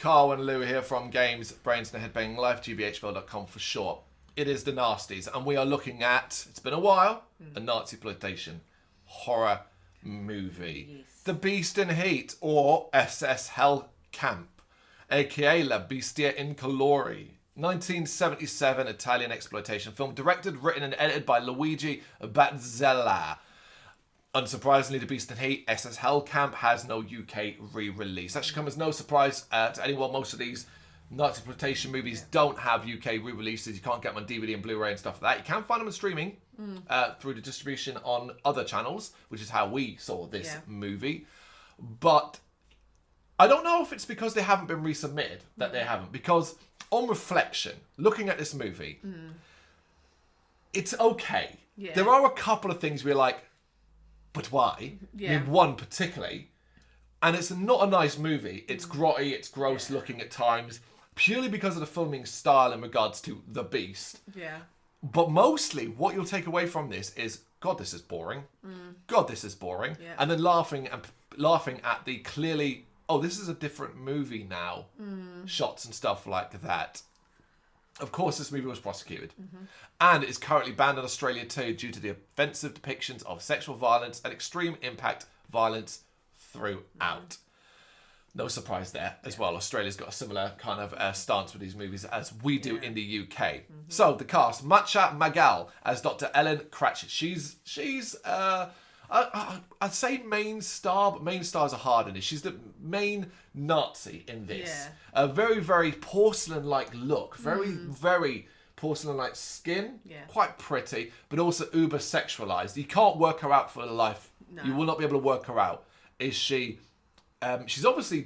Carl and Lou here from Brrraaains A Head-Banging Life, gbhblofficial for short. It is the Nasties, and we are looking at, it's been a while, a Nazi-ploitation horror movie. Yes. The Beast in Heat, or SS Hell Camp, aka La Bestia in Colori. 1977 Italian exploitation film, directed, written and edited by Luigi Bazzella. Unsurprisingly, The Beast in Heat, SS Hell Camp, has no UK re-release. That should come as no surprise to anyone. Most of these Nazi-ploitation movies don't have UK re-releases. You can't get them on DVD and Blu-ray and stuff like that. You can find them on streaming through the distribution on other channels, which is how we saw this movie. But I don't know if it's because they haven't been resubmitted that they haven't. Because on reflection, looking at this movie, it's okay. Yeah. There are a couple of things we're like, but why? Yeah. I mean, one particularly. And it's not a nice movie. It's grotty, it's gross looking at times, purely because of the filming style in regards to The Beast. Yeah. But mostly, what you'll take away from this is, God, this is boring. God, this is boring. Yeah. And then laughing at the clearly, oh, this is a different movie now. Shots and stuff like that. Of course, this movie was prosecuted. And is currently banned in Australia too due to the offensive depictions of sexual violence and extreme impact violence throughout. No surprise there as well. Australia's got a similar kind of stance with these movies as we do in the UK. So the cast: Macha Magal as Dr. Ellen Cratchit. She's I'd say main star, but main stars are hard in this. She's the main Nazi in this. Yeah. A very, very porcelain-like look. Very porcelain-like skin. Yeah. Quite pretty, but also uber sexualized. You can't work her out for the life. No. You will not be able to work her out. Is she... she's obviously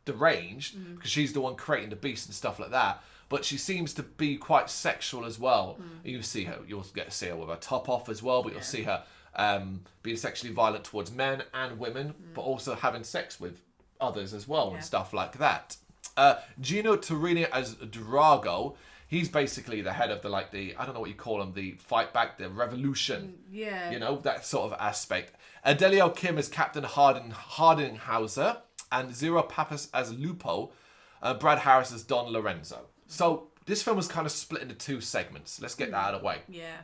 deranged because she's the one creating the beast and stuff like that. But she seems to be quite sexual as well. You see her. You'll get to see her with her top off as well, but you'll see her being sexually violent towards men and women, but also having sex with others as well and stuff like that. Gino Turini as Drago. He's basically the head of the I don't know what you call him, the fight back, the revolution. Yeah. You know, that sort of aspect. Adelio Kim as Captain Hardinghauser, and Zero Pappas as Lupo. Brad Harris as Don Lorenzo. So this film was kind of split into two segments. Let's get that out of the way. Yeah.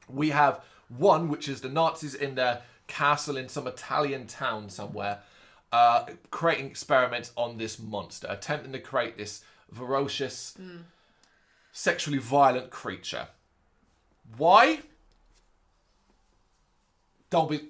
We have one, which is the Nazis in their castle in some Italian town somewhere, creating experiments on this monster, attempting to create this ferocious, sexually violent creature. Why? Don't be. It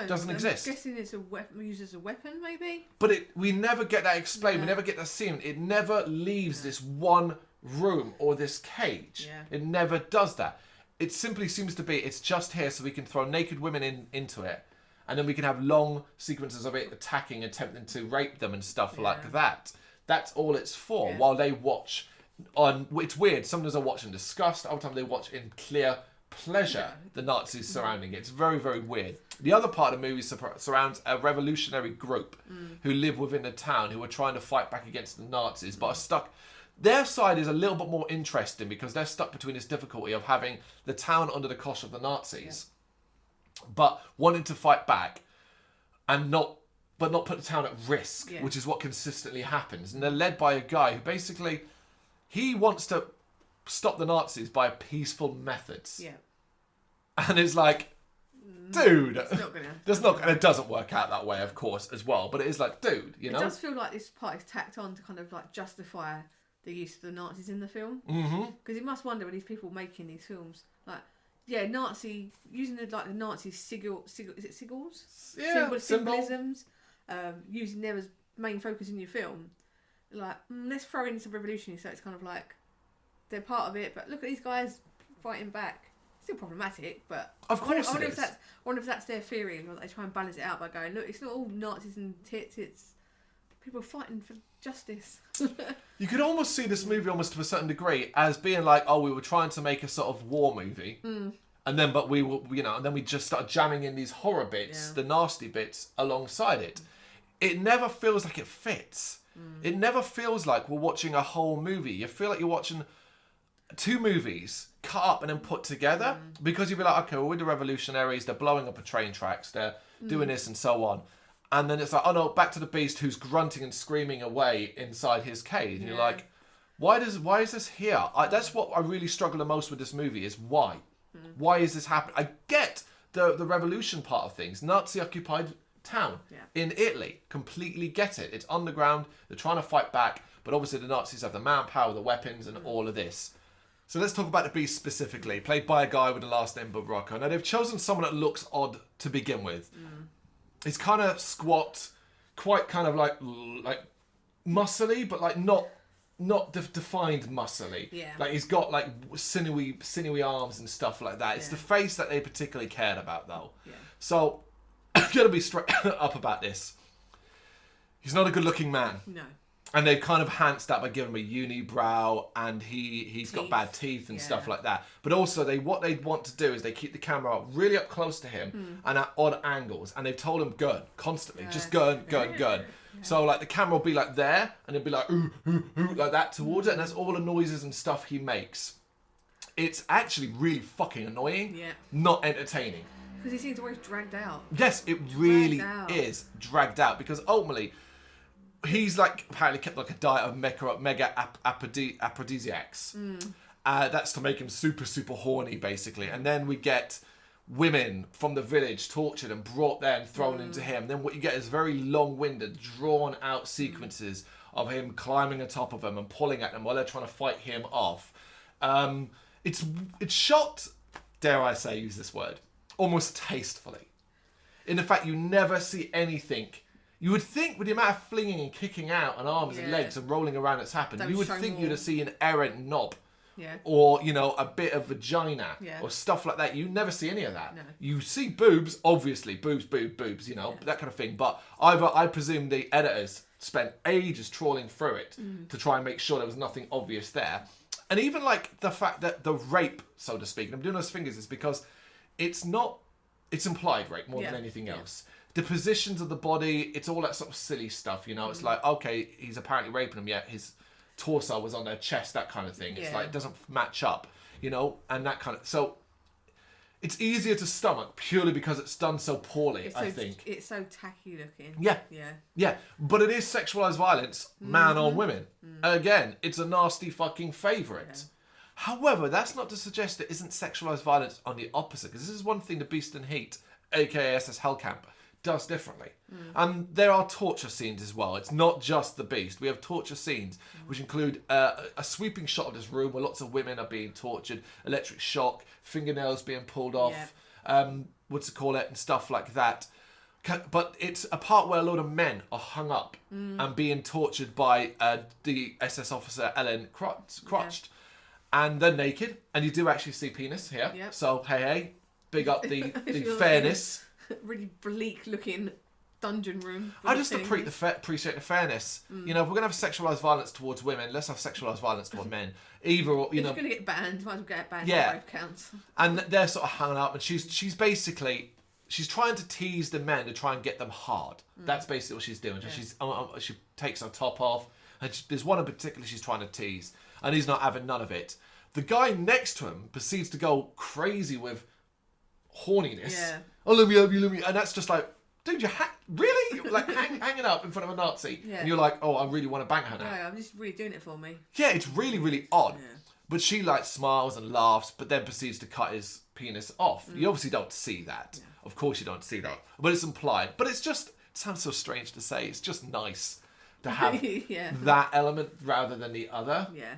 doesn't exist. I'm guessing it's a weapon, used as a weapon, maybe. But we never get that explained. We never get that seen. It never leaves this one room or this cage. Yeah. It never does that. It simply seems to be, it's just here so we can throw naked women into it, and then we can have long sequences of it attacking, attempting to rape them and stuff like that. That's all it's for. Yeah. While they watch it's weird. Sometimes they watch in disgust. Other times they watch in clear pleasure. The Nazis surrounding it. It's very, very weird. The other part of the movie surrounds a revolutionary group who live within the town, who are trying to fight back against the Nazis, but are stuck. Their side is a little bit more interesting because they're stuck between this difficulty of having the town under the cosh of the Nazis, but wanting to fight back and not put the town at risk, which is what consistently happens. And they're led by a guy who basically, he wants to stop the Nazis by peaceful methods. Yeah. And it's like, dude, it doesn't work out that way, of course, as well. But it is like, dude, you know? It does feel like this part is tacked on to kind of like justify the use of the Nazis in the film. Because you must wonder when these people making these films, like, Nazi, using the Nazi sigils, is it sigils? Yeah, symbolisms, using them as main focus in your film. Like, let's throw in some revolutionary, so it's kind of like, they're part of it, but look at these guys fighting back. Still problematic, but of course I wonder if that's their theory, and they try and balance it out by going, look, it's not all Nazis and tits, it's people fighting for justice. You could almost see this movie, almost to a certain degree, as being like, oh, we were trying to make a sort of war movie, and then but we were, and then we just started jamming in these horror bits, the nasty bits alongside it. It never feels like it fits. It never feels like we're watching a whole movie. You feel like you're watching two movies cut up and then put together, because you'd be like, okay, well, with the revolutionaries, they're blowing up a train tracks, they're doing this and so on. And then it's like, oh no, back to the beast who's grunting and screaming away inside his cage. And you're like, why is this here? That's what I really struggle the most with this movie is why. Why is this happening? I get the revolution part of things. Nazi-occupied town in Italy. Completely get it. It's underground. They're trying to fight back. But obviously the Nazis have the manpower, the weapons, and all of this. So let's talk about the beast specifically. Played by a guy with the last name Brrraaains. Now they've chosen someone that looks odd to begin with. He's kind of squat, quite kind of like muscly, but like not defined muscly. Yeah. Like he's got like sinewy arms and stuff like that. It's the face that they particularly cared about though. Yeah. So I'm gonna be straight up about this. He's not a good looking man. No. And they've kind of enhanced that by giving him a unibrow, and he's got bad teeth and stuff like that. But also, what they want to do is they keep the camera really up close to him and at odd angles. And they've told him gun constantly, just gun. Yeah. So like the camera will be like there, and it'll be like ooh, ooh, ooh, like that towards it, and that's all the noises and stuff he makes. It's actually really fucking annoying. Yeah. Not entertaining. Because he seems always dragged out. Yes, it really is dragged out because ultimately. He's like apparently kept like a diet of mega aphrodisiacs. That's to make him super horny basically. And then we get women from the village tortured and brought there and thrown into him. Then what you get is very long-winded, drawn out sequences of him climbing on top of them and pulling at them while they're trying to fight him off. It's shot, dare I say, use this word, almost tastefully. In the fact you never see anything. You would think with the amount of flinging and kicking out and arms and legs and rolling around that's happened, you would think you'd see an errant knob or, a bit of vagina or stuff like that. You never see any of that. No. You see boobs, obviously, boobs, that kind of thing. But I presume the editors spent ages trawling through it to try and make sure there was nothing obvious there. And even like the fact that the rape, so to speak, and I'm doing those fingers is because it's implied rape more than anything else. The positions of the body, it's all that sort of silly stuff, It's like, okay, he's apparently raping him, yet his torso was on their chest, that kind of thing. It's like, it doesn't match up, and that kind of... So, it's easier to stomach purely because it's done so poorly, I think. It's so tacky looking. Yeah. But it is sexualised violence, man on women. Again, it's a nasty fucking favourite. Yeah. However, that's not to suggest it isn't sexualised violence on the opposite, because this is one thing the Beast in Heat, aka SS Hellcamp, does differently. And there are torture scenes as well. It's not just the Beast. We have torture scenes which include a sweeping shot of this room where lots of women are being tortured, electric shock, fingernails being pulled off, and stuff like that. But it's a part where a load of men are hung up and being tortured by the SS officer Ellen Crotched. And they're naked, and you do actually see penis here. Yep. So hey, big up the fairness. Really bleak looking dungeon room. I just appreciate the fairness. If we're going to have sexualised violence towards women, let's have sexualised violence towards men. Either, if you're going to get banned, might as well get banned on both counts. And they're sort of hanging up, and she's basically... She's trying to tease the men to try and get them hard. That's basically what she's doing. Yeah. She takes her top off, and there's one in particular she's trying to tease, and he's not having none of it. The guy next to him proceeds to go crazy with horniness. Yeah. Oh, let me. And that's just like, dude, you really? You're like hanging up in front of a Nazi. Yeah. And you're like, oh, I really want to bang her now. No, I'm just really doing it for me. Yeah, it's really, really odd. Yeah. But she like smiles and laughs, but then proceeds to cut his penis off. You obviously don't see that. Yeah. Of course you don't see that. But it's implied. But it sounds so strange to say. It's just nice to have that element rather than the other. Yeah.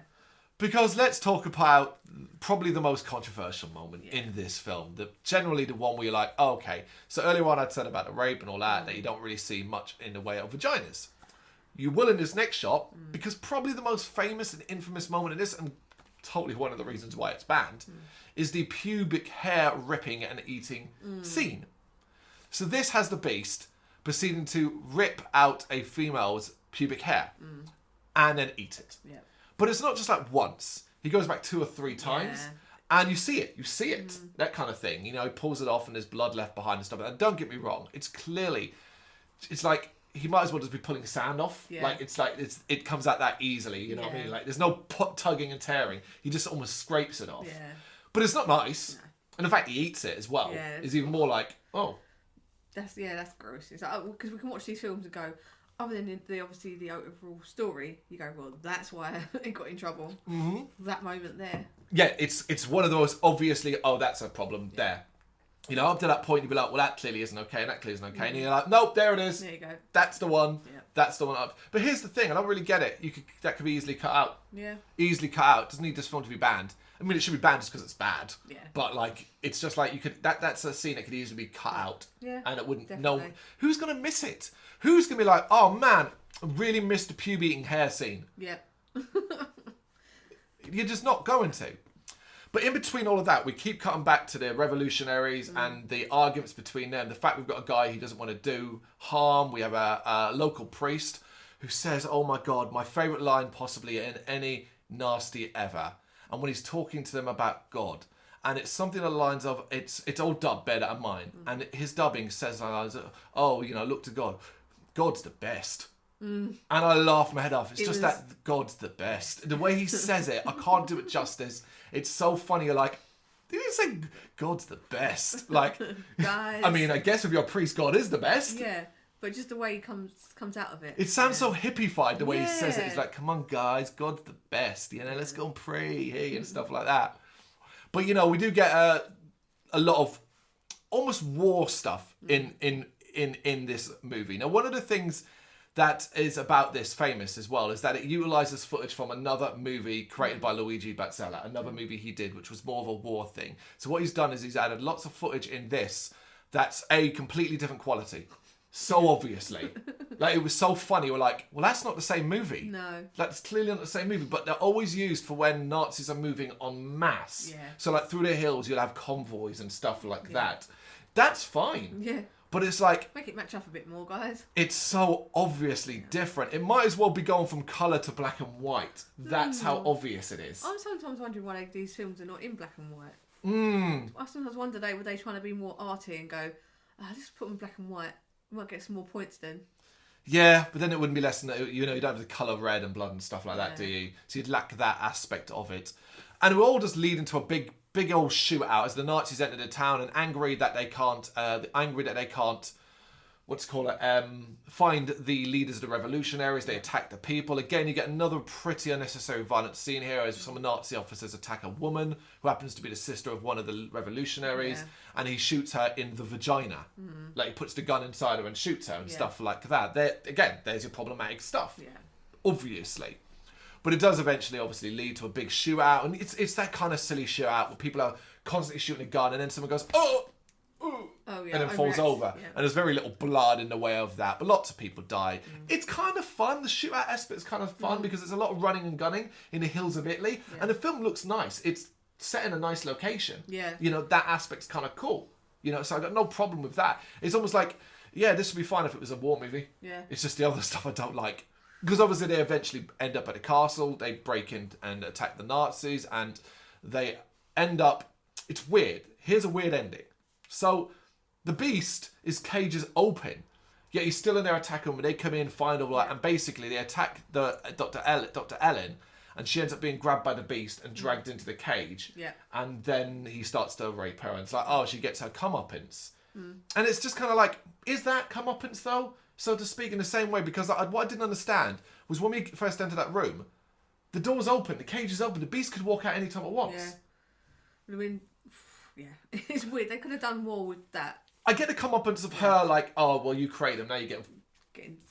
Because let's talk about probably the most controversial moment in this film. Generally the one where you're like, oh, okay. So earlier on I'd said about the rape and all that you don't really see much in the way of vaginas. You will in this next shot, because probably the most famous and infamous moment in this, and totally one of the reasons why it's banned, is the pubic hair ripping and eating scene. So this has the Beast proceeding to rip out a female's pubic hair and then eat it. Yeah. But it's not just like once. He goes back 2 or 3 times. Yeah. And you see it. That kind of thing. He pulls it off and there's blood left behind and stuff. And don't get me wrong. It's like he might as well just be pulling sand off. Yeah. Like it comes out that easily. You know what I mean? Like there's no tugging and tearing. He just almost scrapes it off. Yeah. But it's not nice. No. And the fact he eats it as well is even more like, oh. that's gross. It's like, because we can watch these films and go, other than the obviously the overall story, you go, well, that's why it got in trouble. Mm-hmm. That moment there. Yeah, it's one of those obviously. Oh, that's a problem there. You know, up to that point, you'd be like, well, that clearly isn't okay, and that clearly isn't okay. And you're like, nope, there it is. There you go. That's the one. Yeah. That's the one up. But here's the thing, I don't really get it. That could be easily cut out. Yeah. Easily cut out. Doesn't need this film to be banned. I mean, it should be banned just because it's bad. Yeah. But, like, it's just like, you could. That's a scene that could easily be cut out. Yeah. And it wouldn't. Definitely. No. Who's going to miss it? Who's going to be like, oh, man, I really missed the pube-eating hair scene? Yeah. You're just not going to. But in between all of that, we keep cutting back to the revolutionaries and the arguments between them. The fact we've got a guy who doesn't want to do harm. We have a local priest who says, oh my God, my favourite line possibly in any nasty ever. And when he's talking to them about God. And it's something along the lines of, it's all dubbed better than mine. And his dubbing says, oh, you know, look to God. God's the best. And I laugh my head off. It's just that God's the best. The way he says it, I can't do it justice. It's so funny. You're like, did he say God's the best? Like, Guys. I mean, I guess with your priest, God is the best. Yeah, but just the way he comes out of it. It sounds so hippified the way he says it. He's like, come on, guys, God's the best. You know, let's go and pray, hey, and stuff like that. But, you know, we do get a lot of almost war stuff in this movie. Now, one of the things that is about this famous as well is that it utilizes footage from another movie created by Luigi Bazzella, another movie he did, which was more of a war thing. So what he's done is he's added lots of footage in this that's a completely different quality. So obviously. Like, it was so funny. We're like, well, that's not the same movie. No. That's clearly not the same movie, but they're always used for when Nazis are moving en masse. Yeah. So, like, through the hills, you'll have convoys and stuff like that. That's fine. Yeah. But it's like... Make it match up a bit more, guys. It's so obviously different. It might as well be going from colour to black and white. That's how obvious it is. I'm sometimes wondering why these films are not in black and white. I sometimes wonder, were they trying to be more arty and go, let's put them in black and white. We might get some more points then. Yeah, but then it wouldn't be less than, you know, you don't have the colour red and blood and stuff like that, do you? So you'd lack that aspect of it. And it will all just lead into a big old shootout as the Nazis enter the town and angry that they can't, find the leaders of the revolutionaries. They attack the people. Again, you get another pretty unnecessary violent scene here as some Nazi officers attack a woman who happens to be the sister of one of the revolutionaries, and he shoots her in the vagina. Like, he puts the gun inside her and shoots her and stuff like that. There's your problematic stuff. Yeah. Obviously. But it does eventually, obviously, lead to a big shootout. And it's that kind of silly shootout where people are constantly shooting a gun and then someone goes, oh, and then falls over. Yeah. And there's very little blood in the way of that. But lots of people die. It's kind of fun. The shootout aspect is kind of fun because there's a lot of running and gunning in the hills of Italy. Yeah. And the film looks nice. It's set in a nice location. Yeah. You know, that aspect's kind of cool. You know, so I got no problem with that. It's almost like, yeah, this would be fine if it was a war movie. Yeah. It's just the other stuff I don't like. Because obviously they eventually end up at a castle. They break in and attack the Nazis. And they end up... It's weird. Here's a weird ending. So... The Beast, his cage is open, yet he's still in there attacking them. When they come in, find all that, and basically they attack the Dr. Ellen, and she ends up being grabbed by the Beast and dragged into the cage. Yeah. And then he starts to rape her, and it's like, oh, she gets her comeuppance. And it's just kind of like, is that comeuppance though, so to speak, in the same way? Because what I didn't understand was when we first entered that room, the door's open, the cage is open, the Beast could walk out any time it wants. Yeah. I mean, yeah, it's weird. They could have done more with that. I get the comeuppance of her, like, oh, well, you create him, now you get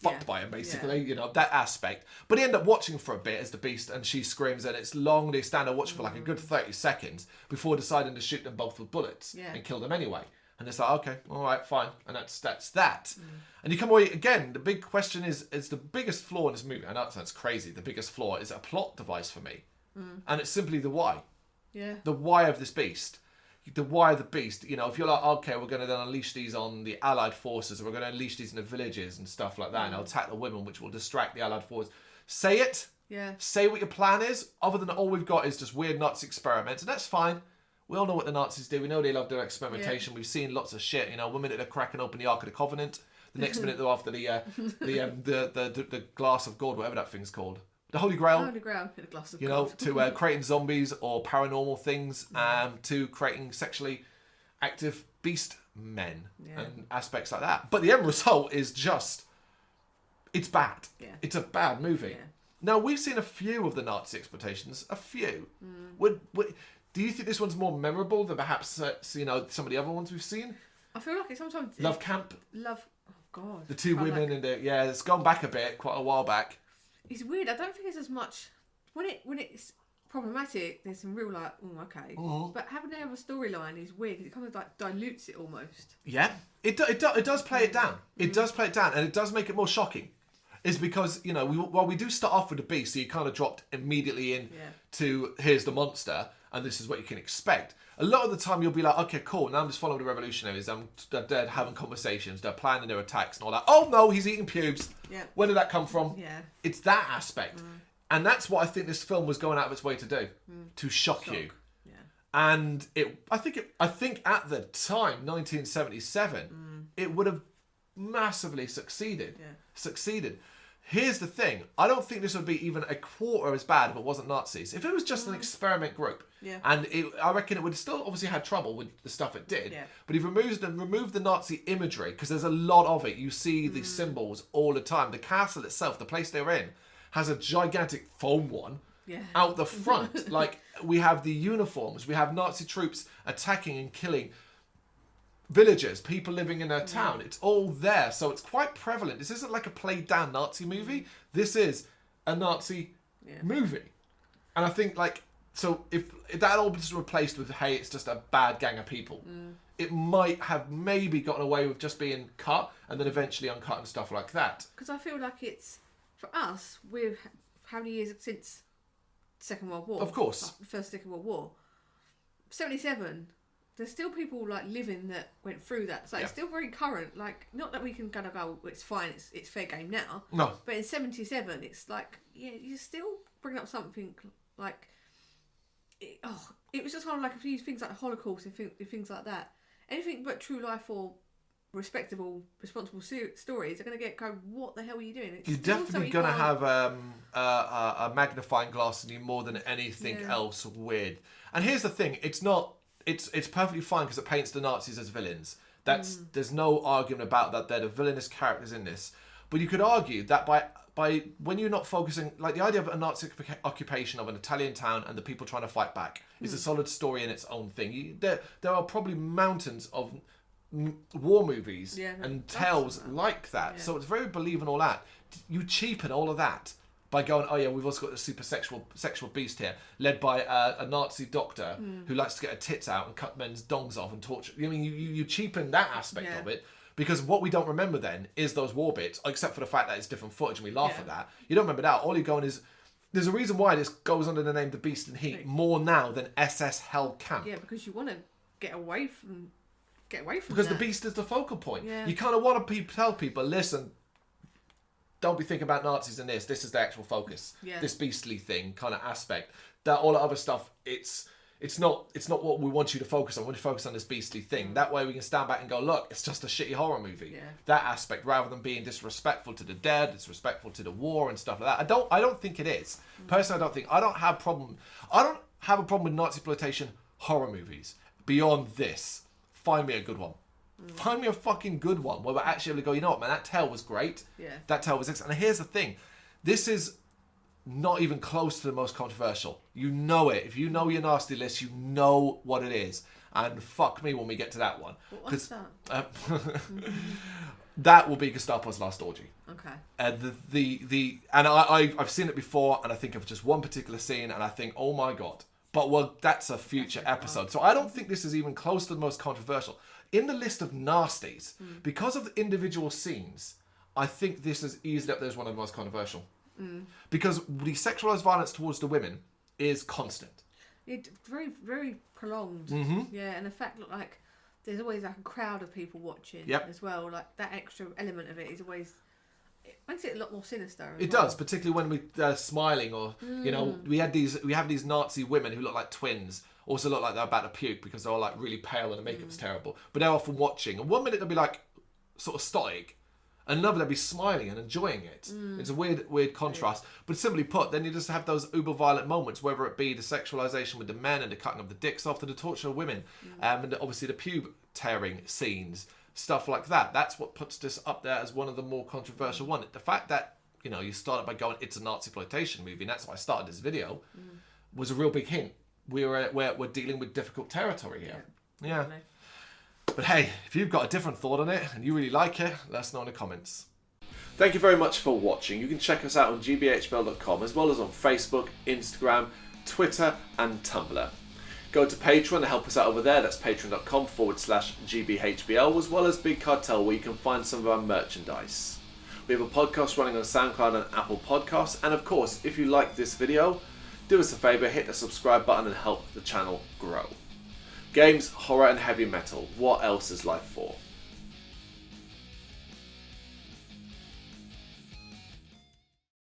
fucked by him, basically, you know, that aspect. But he end up watching for a bit as the Beast, and she screams, and it's long, they stand and watch for like a good 30 seconds before deciding to shoot them both with bullets and kill them anyway. And it's like, okay, all right, fine. And that's that. And you come away, again, the big question is the biggest flaw in this movie, I know it sounds crazy, the biggest flaw is a plot device for me. And it's simply the why. Yeah. The why of this Beast. The why of the Beast, you know, if you're like, okay, we're going to then unleash these on the Allied forces, or we're going to unleash these in the villages and stuff like that, and they'll attack the women, which will distract the Allied forces. Say it. Yeah. Say what your plan is, other than all we've got is just weird Nazi experiments, and that's fine. We all know what the Nazis do. We know they love their experimentation. Yeah. We've seen lots of shit, you know, one minute they're cracking open the Ark of the Covenant, the next minute they're after the glass of gold, whatever that thing's called. The Holy Grail. Holy Grail, a glass of you know, to creating zombies or paranormal things, to creating sexually active beast men Yeah. and aspects like that. But the end result is just, it's bad. Yeah. It's a bad movie. Yeah. Now, we've seen a few of the Nazi exploitations. A few. Do you think this one's more memorable than perhaps some of the other ones we've seen? I feel like it sometimes... Love Camp. Oh, God. The two women and it's gone back a bit, quite a while back. It's weird. I don't think it's as much... When it's problematic, there's some real okay. Mm-hmm. But having to have a storyline is weird. It kind of like dilutes it almost. Yeah. It does play it down. It does play it down, and it does make it more shocking. Is because, we do start off with the beast, so you kind of dropped immediately in to here's the monster, and this is what you can expect. A lot of the time you'll be like, okay, cool, now I'm just following the revolutionaries. They're having conversations, they're planning their attacks and all that. Oh no, he's eating pubes. Yeah. Where did that come from? Yeah. It's that aspect. And that's what I think this film was going out of its way to do. To shock you. Yeah. And I think at the time, 1977, it would have massively succeeded. Yeah. Succeeded. Here's the thing. I don't think this would be even a quarter as bad if it wasn't Nazis. If it was just an experiment group, and I reckon it would have still obviously had trouble with the stuff it did. Yeah. But if removed the Nazi imagery, because there's a lot of it. You see the symbols all the time. The castle itself, the place they're in, has a gigantic foam one out the front. Like, we have the uniforms. We have Nazi troops attacking and killing villagers, people living in a town. It's all there, so it's quite prevalent. This isn't like a played down Nazi movie. This is a Nazi movie. And I think, so if that all was replaced with, hey, it's just a bad gang of people, it might have maybe gotten away with just being cut and then eventually uncut and stuff like that. Because I feel like it's, for us, we've how many years since Second World War? Of course. First Second World War. 77. There's still people living that went through that. So it's still very current. Not that we can kind of go, it's fine, it's fair game now. No. But in 77, it's you still bring up something it was just kind of like a few things like the Holocaust and things like that. Anything but true life or respectable, responsible stories are going to go, what the hell are you doing? You're definitely going to have a magnifying glass in you more than anything else weird. And here's the thing, it's perfectly fine because it paints the Nazis as villains. There's no argument about that. They're the villainous characters in this. But you could argue that by when you're not focusing, the idea of a Nazi occupation of an Italian town and the people trying to fight back is a solid story in its own thing. There are probably mountains of war movies and tales like that. Yeah. So it's very believing all that. You cheapen all of that by going, oh yeah, we've also got a super sexual beast here, led by a Nazi doctor who likes to get her tits out and cut men's dongs off and torture. I mean, you cheapen that aspect of it, because what we don't remember then is those war bits, except for the fact that it's different footage and we laugh at that. You don't remember that. All you're going is, there's a reason why this goes under the name The Beast in Heat more now than SS Hell Camp. Yeah, because you want to get away from because that. The Beast is the focal point. Yeah. You kind of want to tell people, listen, don't be thinking about Nazis in this. This is the actual focus. Yeah. This beastly thing kind of aspect. That all the other stuff, it's not what we want you to focus on. We want you to focus on this beastly thing. That way we can stand back and go, look, it's just a shitty horror movie. Yeah. That aspect, rather than being disrespectful to the dead, disrespectful to the war and stuff like that. I don't think it is. Personally, I don't have a problem with Nazi exploitation horror movies. Beyond this, find me a good one. Find me a fucking good one where we're actually able to go, you know what, man, that tale was great. Yeah. That tale was excellent. And here's the thing. This is not even close to the most controversial. You know it. If you know your nasty list, you know what it is. And fuck me when we get to that one. What's that? That will be Gestapo's Last Orgy. Okay. And I've seen it before, and I think of just one particular scene, and I think, oh my god. But well, that's a future episode. So I don't think this is even close to the most controversial. In the list of nasties, because of the individual scenes, I think this is easily up there as one of the most controversial. Because the sexualized violence towards the women is constant. It's very, very prolonged. Yeah, and the fact that there's always a crowd of people watching as well. That extra element of it is always, it makes it a lot more sinister. It does, particularly when we're smiling, or we have these Nazi women who look like twins. Also look like they're about to puke because they're all really pale and the makeup's terrible. But they're often watching. And 1 minute they'll be sort of stoic, Another, they'd be smiling and enjoying it. It's a weird contrast. But simply put, then you just have those uber violent moments, whether it be the sexualization with the men and the cutting of the dicks off to the torture of women, and obviously the pube tearing scenes, stuff like that. That's what puts this up there as one of the more controversial ones. The fact that, you know, you started by going, it's a Nazi-exploitation movie, and that's why I started this video, was a real big hint. We're dealing with difficult territory here. Yeah. But hey, if you've got a different thought on it and you really like it, let us know in the comments. Thank you very much for watching. You can check us out on gbhbl.com as well as on Facebook, Instagram, Twitter and Tumblr. Go to Patreon to help us out over there. That's patreon.com/gbhbl, as well as Big Cartel, where you can find some of our merchandise. We have a podcast running on SoundCloud and Apple Podcasts. And of course, if you like this video, do us a favour, hit the subscribe button and help the channel grow. Games, horror and heavy metal. What else is life for?